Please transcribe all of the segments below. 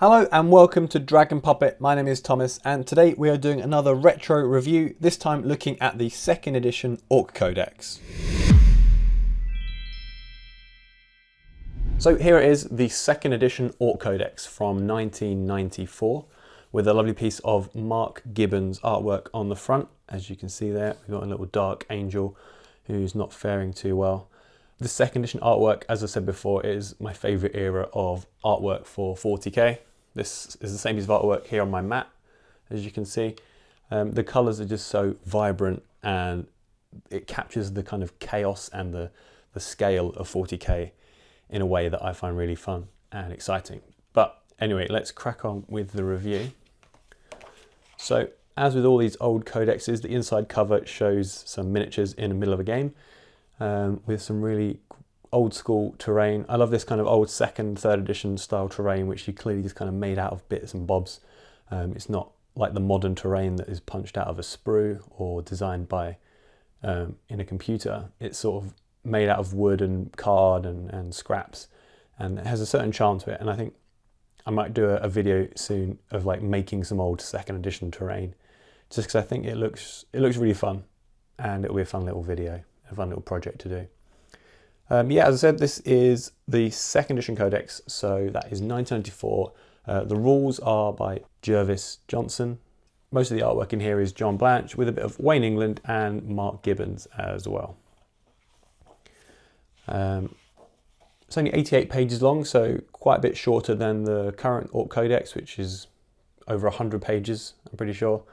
Hello and welcome to Dragon Puppet. My name is Thomas and today we are doing another retro review, this time looking at the 2nd edition Orks Codex. So here it is, the 2nd edition Orks Codex from 1994 with a lovely piece of Mark Gibbons artwork on the front. As you can see there, we've got a little dark angel who's not faring too well. The 2nd edition artwork, as I said before, is my favourite era of artwork for 40k. This is the same piece of artwork here on my mat, as you can see. The colours are just so vibrant and it captures the kind of chaos and the scale of 40k in a way that I find really fun and exciting. But anyway, let's crack on with the review. So, as with all these old codexes, the inside cover shows some miniatures in the middle of a game with some really old school terrain. I love this kind of old 2nd, 3rd edition style terrain, which you clearly just kind of made out of bits and bobs. It's not like the modern terrain that is punched out of a sprue or designed by in a computer. It's sort of made out of wood and card and scraps, and it has a certain charm to it. And I think I might do a video soon of like making some old 2nd edition terrain, just because I think it looks really fun, and it'll be a fun little video, a fun little project to do. Yeah, as I said, this is the 2nd edition codex, so that is 1994. The rules are by Jervis Johnson. Most of the artwork in here is John Blanche, with a bit of Wayne England and Mark Gibbons as well. It's only 88 pages long, so quite a bit shorter than the current Orks Codex, which is over 100 pages, I'm pretty sure.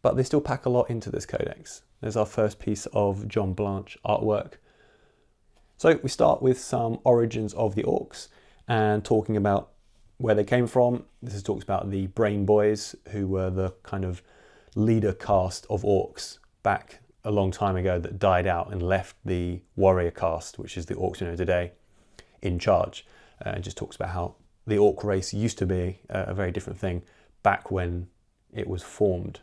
But they still pack a lot into this codex. There's our first piece of John Blanche artwork. So we start with some origins of the Orks and talking about where they came from. This talks about the Brain Boys, who were the kind of leader caste of Orks back a long time ago that died out and left the warrior caste, which is the Orks we know today, in charge. It just talks about how the Ork race used to be a very different thing back when it was formed.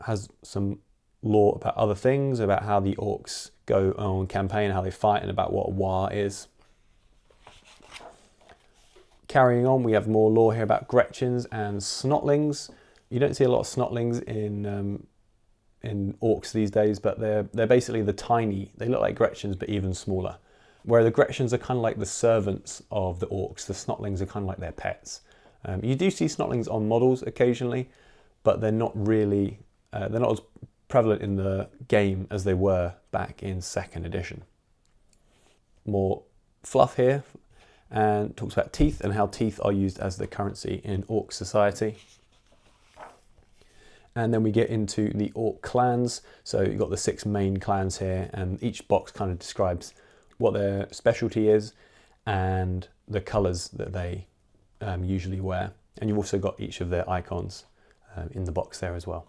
Has some lore about other things, about how the Orks go on campaign, how they fight, and about what war is. Carrying on, we have more lore here about Gretchens and Snotlings. You don't see a lot of Snotlings in Orks these days, but they're basically the tiny, they look like Gretchens but even smaller. Where the Gretchens are kind of like the servants of the Orks, the Snotlings are kind of like their pets. You do see Snotlings on models occasionally, but they're not really, they're not as prevalent in the game as they were back in 2nd edition. More fluff here, and talks about teeth and how teeth are used as the currency in Ork society. And then we get into the Ork clans. So you've got the 6 main clans here, and each box kind of describes what their specialty is and the colours that they usually wear. And you've also got each of their icons in the box there as well.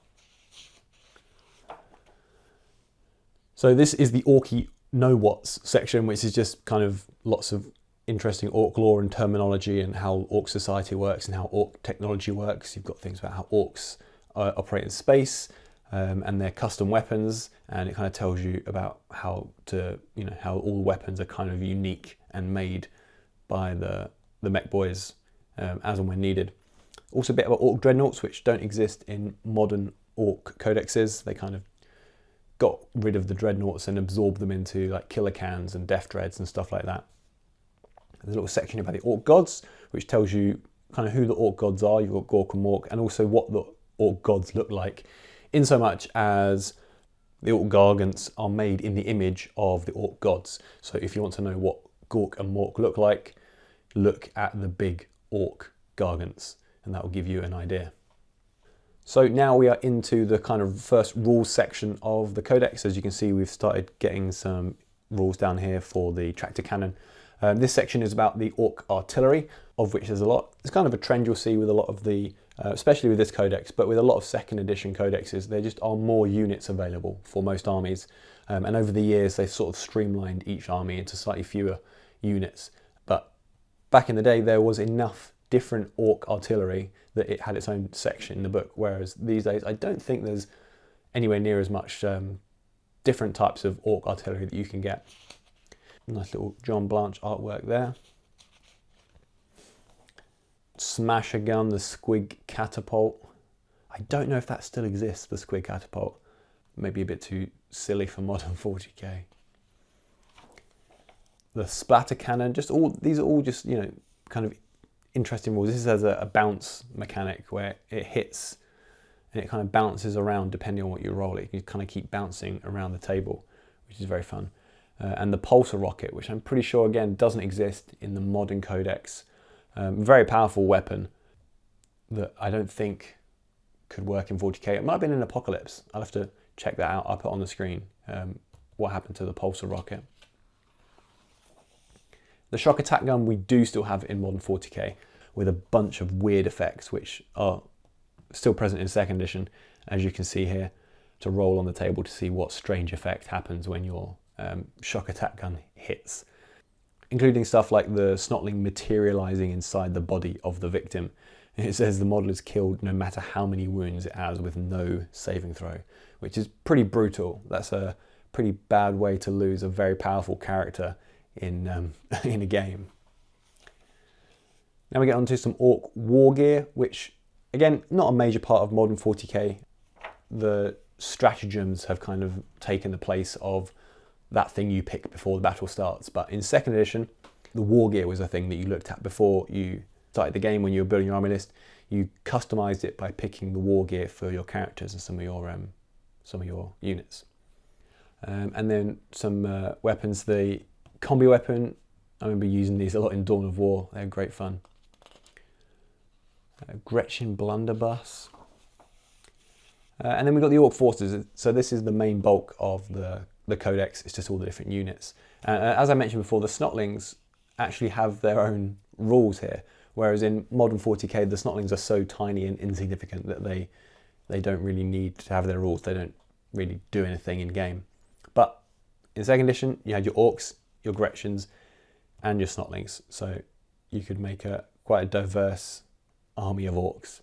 So this is the Orky Know What's section, which is just kind of lots of interesting Ork lore and terminology and how Ork society works and how Ork technology works. You've got things about how Orks operate in space and their custom weapons, and it kind of tells you about how all weapons are kind of unique and made by the mech boys as and when needed. Also a bit about Ork dreadnoughts, which don't exist in modern Ork codexes. They kind of got rid of the dreadnoughts and absorbed them into like killer cans and death dreads and stuff like that. There's a little section about the Ork gods, which tells you kind of who the Ork gods are. You've got Gork and Mork, and also what the Ork gods look like, in so much as the Ork gargants are made in the image of the Ork gods. So if you want to know what Gork and Mork look like, look at the big Ork gargants, and that will give you an idea. So now we are into the kind of first rules section of the codex. As you can see, we've started getting some rules down here for the tractor cannon. This section is about the Ork artillery, of which there's a lot. It's kind of a trend you'll see with a lot of the, especially with this codex, but with a lot of 2nd edition codexes, there just are more units available for most armies. And over the years, they've sort of streamlined each army into slightly fewer units. But back in the day, there was enough different Ork artillery that it had its own section in the book, whereas these days I don't think there's anywhere near as much different types of Ork artillery that you can get. Nice little John Blanche artwork there. smasher gun, the squig catapult. I don't know if that still exists, the squig catapult. Maybe a bit too silly for modern 40k. The splatter cannon, these are all just, you know, kind of interesting rules. This has a bounce mechanic where it hits and it kind of bounces around depending on what you roll. It can kind of keep bouncing around the table, which is very fun. And the pulsar rocket, which I'm pretty sure again doesn't exist in the modern codex. Very powerful weapon that I don't think could work in 40k. It might have been in Apocalypse. I'll have to check that out. I'll put on the screen what happened to the pulsar rocket. The shock attack gun we do still have in modern 40k with a bunch of weird effects which are still present in 2nd edition, as you can see here, to roll on the table to see what strange effect happens when your shock attack gun hits, including stuff like the snotling materializing inside the body of the victim. It says the model is killed no matter how many wounds it has with no saving throw, which is pretty brutal. That's a pretty bad way to lose a very powerful character in in a game. Now we get on to some Ork war gear, which again, not a major part of modern 40k. The stratagems have kind of taken the place of that thing you pick before the battle starts. But in 2nd edition, the war gear was a thing that you looked at before you started the game. When you were building your army list, you customized it by picking the war gear for your characters and some of your units. And then some weapons. The combi weapon, I remember using these a lot in Dawn of War. They're great fun. Gretchen blunderbuss. And then we've got the Ork forces. So this is the main bulk of the codex. It's just all the different units. As I mentioned before, the snotlings actually have their own rules here, whereas in modern 40k the snotlings are so tiny and insignificant that they don't really need to have their rules. They don't really do anything in game. But in 2nd edition you had your orcs, your Gretchens and your snotlings, so you could make quite a diverse army of orcs.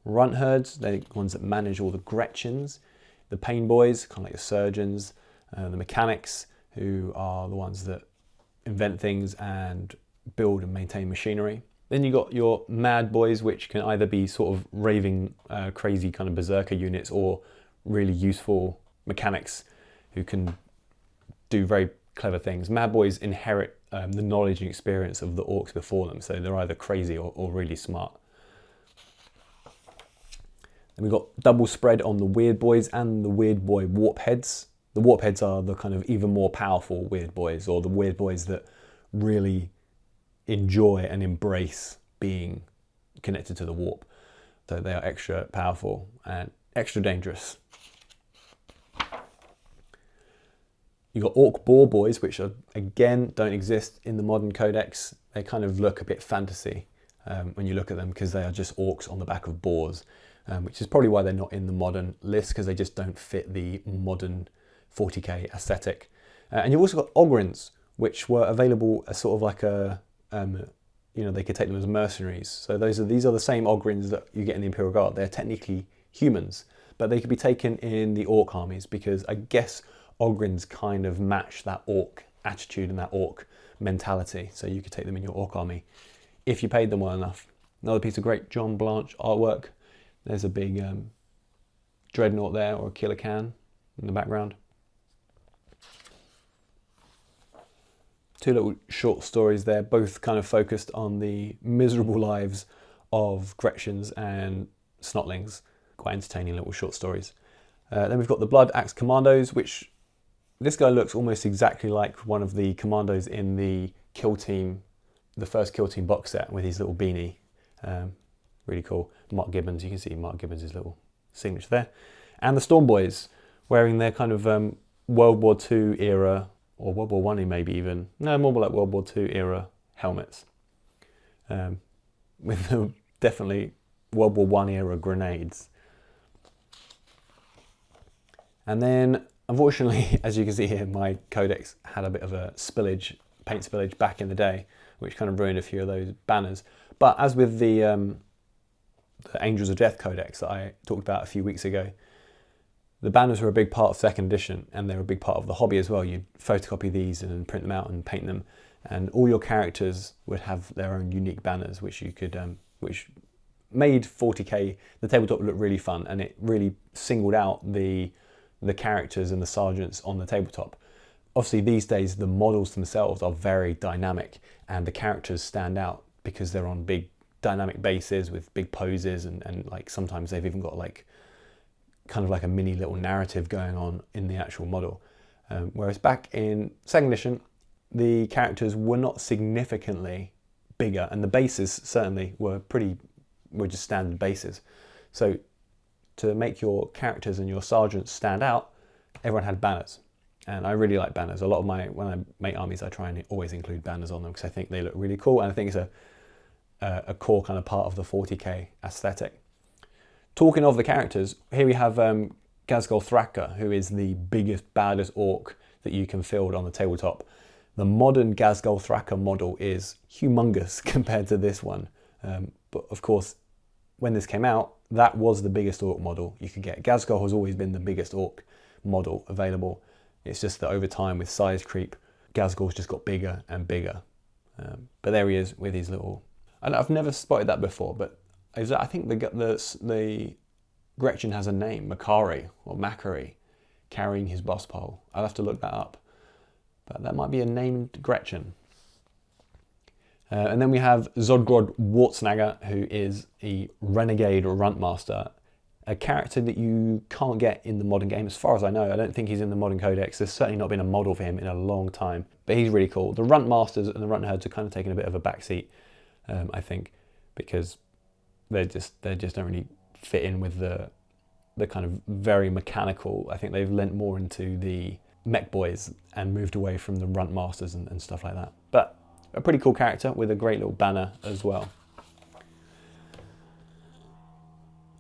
Runt herds, they're the ones that manage all the Gretchens. The pain boys, kind of like the surgeons. The mechanics, who are the ones that invent things and build and maintain machinery. Then you got your mad boys, which can either be sort of raving, crazy kind of berserker units, or really useful mechanics who can do very clever things. Mad boys inherit the knowledge and experience of the orcs before them, so they're either crazy or really smart. And we've got double spread on the weird boys and the weird boy warp heads. The warp heads are the kind of even more powerful weird boys, or the weird boys that really enjoy and embrace being connected to the warp. So they are extra powerful and extra dangerous. You've got Ork boar boys, which are, again, don't exist in the modern codex. They kind of look a bit fantasy when you look at them, because they are just orcs on the back of boars, which is probably why they're not in the modern list, because they just don't fit the modern 40k aesthetic. And you've also got Ogrins, which were available as sort of like a, they could take them as mercenaries. So these are the same Ogrins that you get in the Imperial Guard. They're technically humans, but they could be taken in the Ork armies, because I guess Ogrins kind of match that Ork attitude and that Ork mentality. So you could take them in your Ork army if you paid them well enough. Another piece of great John Blanche artwork. There's a big dreadnought there, or a killer can in the background. Two little short stories there, both kind of focused on the miserable lives of Gretchens and Snotlings. Quite entertaining little short stories. Then we've got the Blood Axe Commandos, which this guy looks almost exactly like one of the commandos in the Kill Team, the first Kill Team box set, with his little beanie. Really cool. Mark Gibbons, you can see Mark Gibbons' little signature there. And the Storm Boys, wearing their kind of World War II era, or World War I maybe even, no, more like World War II era helmets. With the, definitely World War I era grenades. And then, unfortunately, as you can see here, my codex had a bit of a spillage, paint spillage back in the day, which kind of ruined a few of those banners. But as with the Angels of Death codex that I talked about a few weeks ago, the banners were a big part of 2nd edition, and they're a big part of the hobby as well. You photocopy these and print them out and paint them. and all your characters would have their own unique banners, which you could, which made 40k the tabletop look really fun, and it really singled out the characters and the sergeants on the tabletop. Obviously, these days the models themselves are very dynamic, and the characters stand out because they're on big dynamic bases with big poses, and like sometimes they've even got like kind of like a mini little narrative going on in the actual model. Whereas back in second edition, the characters were not significantly bigger, and the bases certainly were just standard bases. So to make your characters and your sergeants stand out, everyone had banners. And I really like banners. A lot of when I make armies, I try and always include banners on them because I think they look really cool, and I think it's a core kind of part of the 40k aesthetic. Talking of the characters, here we have Ghazghkull Thraka, who is the biggest, baddest orc that you can field on the tabletop. The modern Ghazghkull Thraka model is humongous compared to this one. But of course, when this came out, that was the biggest orc model you could get. Ghazghkull has always been the biggest orc model available. It's just that over time, with size creep, Ghazghkull's just got bigger and bigger. But there he is with his little... And I've never spotted that before, but I think the Gretchen has a name, Makari or Macari, carrying his boss pole. I'll have to look that up. But that might be a named Gretchen. And then we have Zodgrod Wartsnagger, who is a renegade runtmaster, a character that you can't get in the modern game. As far as I know, I don't think he's in the modern codex. There's certainly not been a model for him in a long time, but he's really cool. The runtmasters and the runt herds are kind of taking a bit of a backseat, I think, because they just don't really fit in with the kind of very mechanical. I think they've lent more into the mech boys and moved away from the runt masters and stuff like that. But a pretty cool character with a great little banner as well.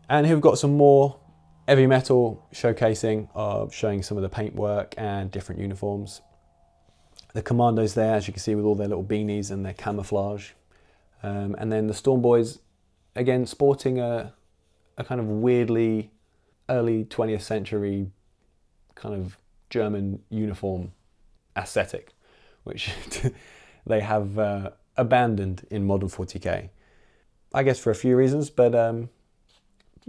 And here we've got some more heavy metal showcasing of showing some of the paintwork and different uniforms. The commandos there, as you can see, with all their little beanies and their camouflage. And then the Storm Boys, again, sporting a kind of weirdly early 20th century kind of German uniform aesthetic, which they have abandoned in modern 40k. I guess for a few reasons, but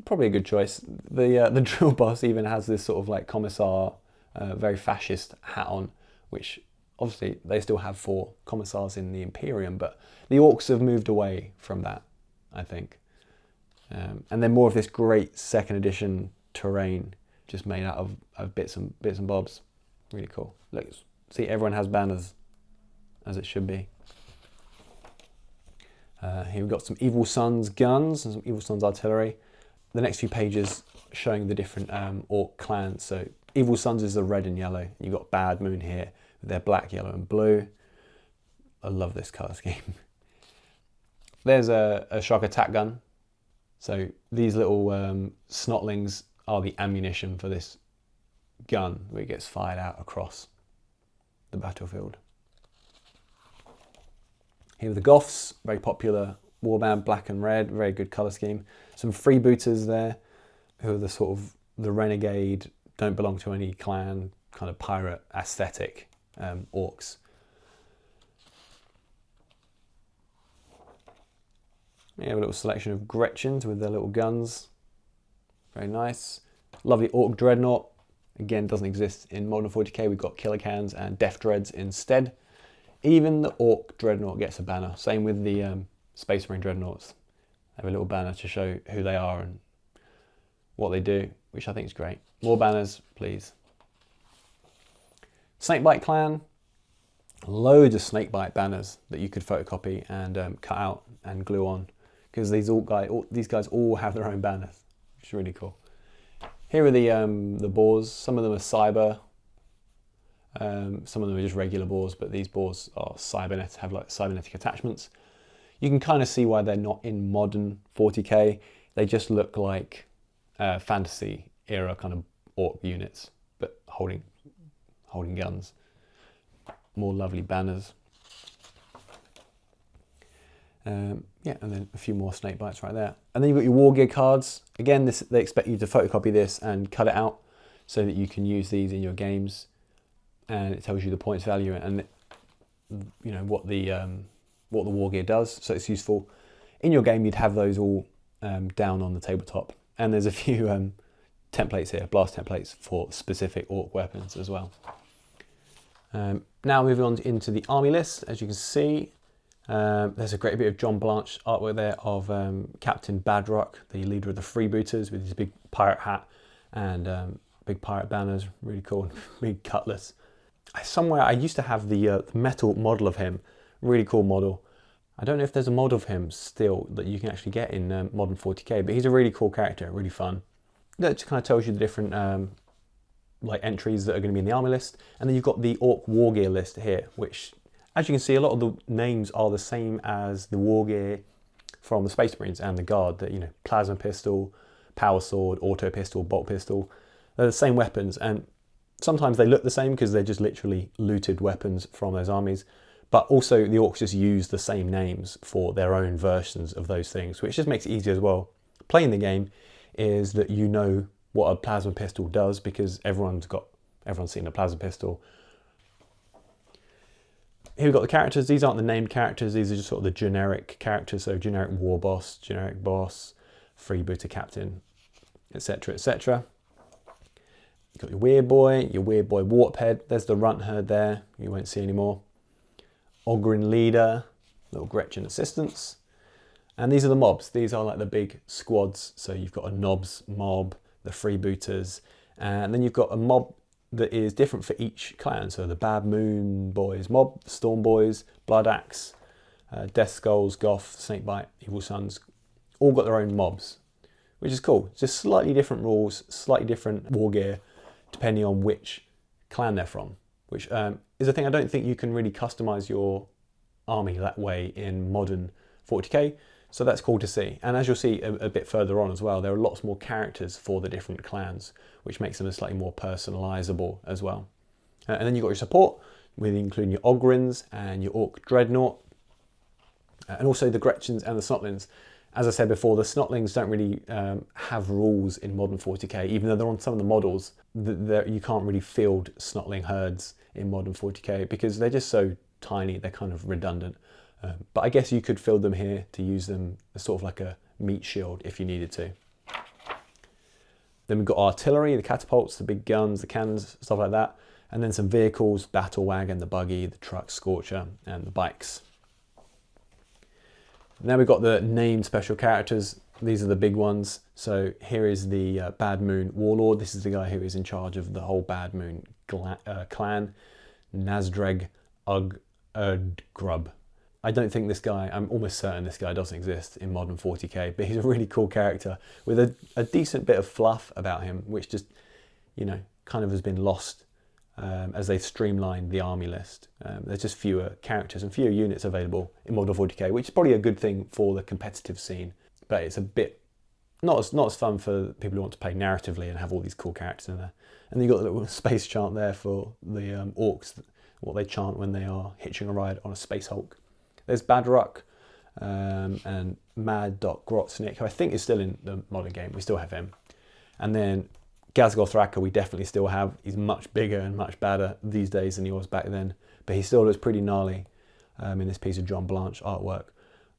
probably a good choice. The drill boss even has this sort of like commissar, very fascist hat on, which obviously they still have 4 commissars in the Imperium, but the Orks have moved away from that, I think. And then more of this great second edition terrain, just made out of bits and bobs. Really cool. Look, see, everyone has banners, as it should be. Here we've got some Evil Sons guns and some Evil Sons artillery. The next few pages showing the different Orc clans. So Evil Sons is the red and yellow. You've got Bad Moon here with their black, yellow and blue. I love this colour scheme. There's a shock attack gun. So these little snotlings are the ammunition for this gun, where it gets fired out across the battlefield. Here are the Goths, very popular warband, black and red, very good colour scheme. Some freebooters there, who are the sort of the renegade, don't belong to any clan, kind of pirate aesthetic orcs. We have a little selection of Gretchens with their little guns. Very nice. Lovely Orc Dreadnought. Again, doesn't exist in modern 40k. We've got Killer Cans and Death Dreads instead. Even the Orc Dreadnought gets a banner. Same with the Space Marine Dreadnoughts. They have a little banner to show who they are and what they do, which I think is great. More banners, please. Snakebite Clan. Loads of Snakebite banners that you could photocopy and cut out and glue on, because these guys all have their own banners, which is really cool. Here are the boars. Some of them are cyber. Some of them are just regular boars, but these boars are cybernetic, have like cybernetic attachments. You can kind of see why they're not in modern 40k. They just look like fantasy era kind of orc units, but holding guns. More lovely banners. Yeah, and then a few more snake bites right there. And then you've got your war gear cards. Again, they expect you to photocopy this and cut it out so that you can use these in your games. And it tells you the points value. And you know, what the war gear does, so it's useful. In your game, you'd have those all down on the tabletop, and there's a few templates here, blast templates for specific orc weapons as well. Now moving on into the army list, as you can see, there's a great bit of John Blanche artwork there of Captain Badrock, the leader of the freebooters, with his big pirate hat and big pirate banners, really cool, big cutlass. Somewhere I used to have the metal model of him, really cool model. I don't know if there's a mod of him still that you can actually get in modern 40k, but he's a really cool character, really fun. That just kind of tells you the different like entries that are going to be in the army list, and then you've got the orc war gear list here, which, as you can see, a lot of the names are the same as the war gear from the Space Marines and the Guard. That, you know, plasma pistol, power sword, auto pistol, bolt pistol. They're the same weapons, and sometimes they look the same because they're just literally looted weapons from those armies. But also the orcs just use the same names for their own versions of those things, which just makes it easier as well. Playing the game is that you know what a plasma pistol does because everyone's seen a plasma pistol. Here we've got the characters. These aren't the named characters, these are just sort of the generic characters, so generic war boss, generic boss, freebooter captain, etc, etc. You've got your weird boy warphead, there's the runt herd there, you won't see anymore. Ogryn leader, little Gretchen assistants. And these are the mobs. These are like the big squads. So you've got a Nobs mob, the freebooters, and then you've got a mob that is different for each clan. So the Bad Moon Boys mob, the Storm Boys, Blood Axe, Death Skulls, Goth, Snakebite, Evil Sons, all got their own mobs, which is cool. Just slightly different rules, slightly different war gear, depending on which clan they're from, which is a thing I don't think you can really customize your army that way in modern 40k. So that's cool to see. And as you'll see a bit further on as well, there are lots more characters for the different clans, which makes them slightly more personalizable as well. And then you've got your support, with including your Ogryns and your Orc Dreadnought, and also the Gretchens and the Snotlings. As I said before, the Snotlings don't really have rules in modern 40k, even though they're on some of the models. You can't really field Snotling herds in modern 40k because they're just so tiny, they're kind of redundant. But I guess you could field them here to use them as sort of like a meat shield if you needed to. Then we've got artillery, the catapults, the big guns, the cannons, stuff like that. And then some vehicles, battle wagon, the buggy, the truck, Scorcher, and the bikes. Now we've got the named special characters. These are the big ones. So here is the Bad Moon Warlord. This is the guy who is in charge of the whole Bad Moon clan. Nazdreg Erdgrub. I don't think this guy, I'm almost certain this guy doesn't exist in modern 40k, but he's a really cool character with a decent bit of fluff about him, which just, you know, kind of has been lost as they've streamlined the army list. There's just fewer characters and fewer units available in modern 40k, which is probably a good thing for the competitive scene, but it's a bit not as fun for people who want to play narratively and have all these cool characters in there. And then you've got the little space chant there for the orcs, what they chant when they are hitching a ride on a space Hulk. There's Badrock and Mad Grotznik, who I think is still in the modern game. We still have him. And then Gazgoth Raka we definitely still have. He's much bigger and much badder these days than he was back then. But he still looks pretty gnarly in this piece of John Blanche artwork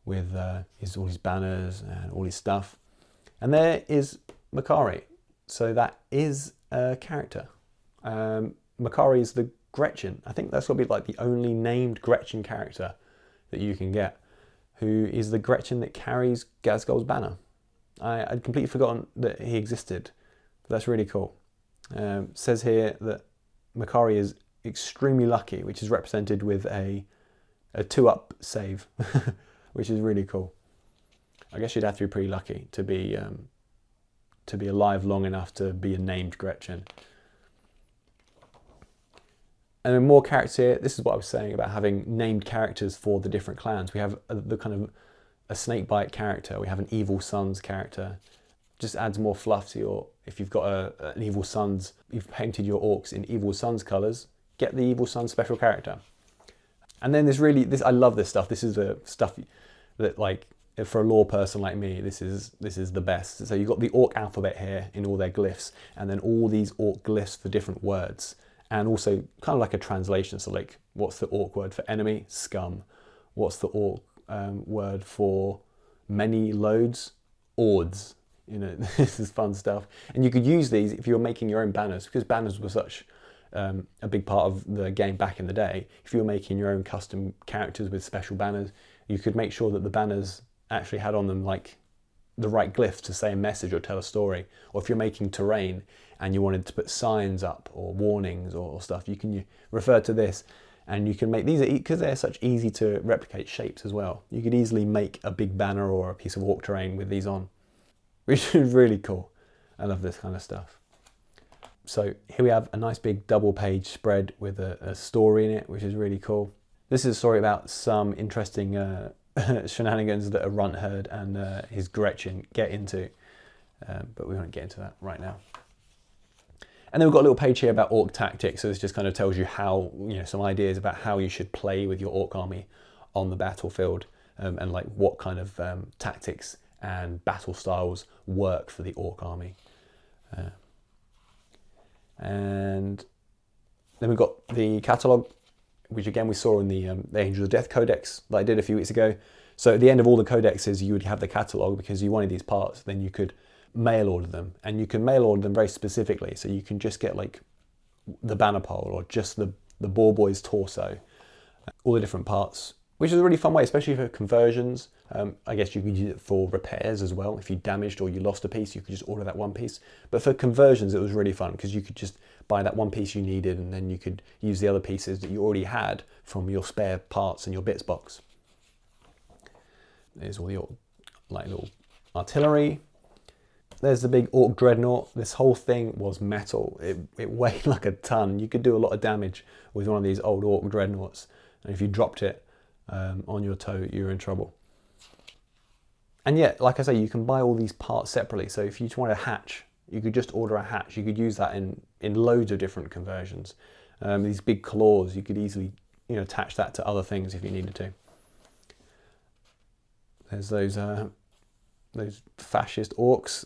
with all his banners and all his stuff. And there is Makari. So that is a character. Makari is the Gretchen. I think that's got to be like the only named Gretchen character that you can get, who is the Gretchen that carries Gazgol's banner. I'd completely forgotten that he existed. That's really cool. Says here that Makari is extremely lucky, which is represented with a 2-up save, which is really cool. I guess you'd have to be pretty lucky to be alive long enough to be a named Gretchen. And then more characters here. This is what I was saying about having named characters for the different clans. We have the kind of a Snakebite character. We have an Evil Sons character. Just adds more fluff to your, if you've got an Evil Sons, you've painted your orcs in Evil Sons colours, get the Evil Sons special character. And then there's I love this stuff. This is the stuff that, like, for a lore person like me, this is the best. So you've got the orc alphabet here in all their glyphs, and then all these orc glyphs for different words. and also kind of like a translation. So like, what's the orc word for enemy? Scum. What's the orc word for many loads? Ords. You know, this is fun stuff. And you could use these if you're making your own banners, because banners were such a big part of the game back in the day. If you were making your own custom characters with special banners, you could make sure that the banners actually had on them like the right glyphs to say a message or tell a story. Or if you're making terrain and you wanted to put signs up or warnings or stuff, you can refer to this, and you can make these, because they're such easy to replicate shapes as well. You could easily make a big banner or a piece of orc terrain with these on, which is really cool. I love this kind of stuff. So here we have a nice big double page spread with a story in it, which is really cool. This is a story about some interesting shenanigans that a runt herd and his Gretchen get into, but we won't get into that right now. And then we've got a little page here about orc tactics. So this just kind of tells you how, some ideas about how you should play with your orc army on the battlefield, and like what kind of tactics and battle styles work for the orc army. And then we've got the catalogue, which again we saw in the Angel of Death Codex that I did a few weeks ago. So at the end of all the codexes, you would have the catalogue because you wanted these parts. Then you could mail order them, and you can mail order them very specifically. So you can just get like the banner pole or just the boar boy's torso, all the different parts, which is a really fun way, especially for conversions. I guess you could use it for repairs as well. If you damaged or you lost a piece, you could just order that one piece. But for conversions, it was really fun because you could just buy that one piece you needed, and then you could use the other pieces that you already had from your spare parts and your bits box. There's all the like little artillery. There's the big orc dreadnought. This whole thing was metal. It weighed like a ton. You could do a lot of damage with one of these old orc dreadnoughts. And if you dropped it on your toe, you're in trouble. And yet, like I say, you can buy all these parts separately. So if you just want a hatch, you could just order a hatch. You could use that in loads of different conversions. These big claws, you could easily attach that to other things if you needed to. There's those fascist orcs.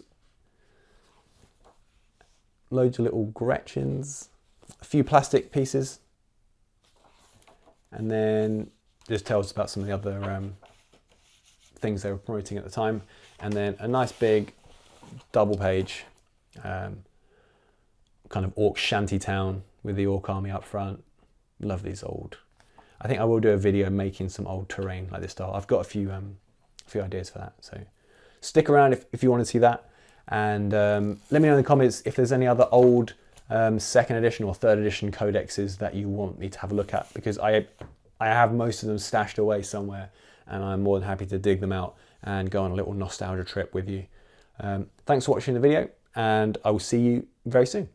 Loads of little Gretchens. A few plastic pieces. And then just tells us about some of the other things they were promoting at the time. And then a nice big double page kind of orc shanty town with the orc army up front. Love these old. I think I will do a video making some old terrain like this style. I've got a few ideas for that. So stick around if you want to see that. And let me know in the comments if there's any other old 2nd edition or 3rd edition codexes that you want me to have a look at, because I have most of them stashed away somewhere, and I'm more than happy to dig them out and go on a little nostalgia trip with you. Thanks for watching the video, and I will see you very soon.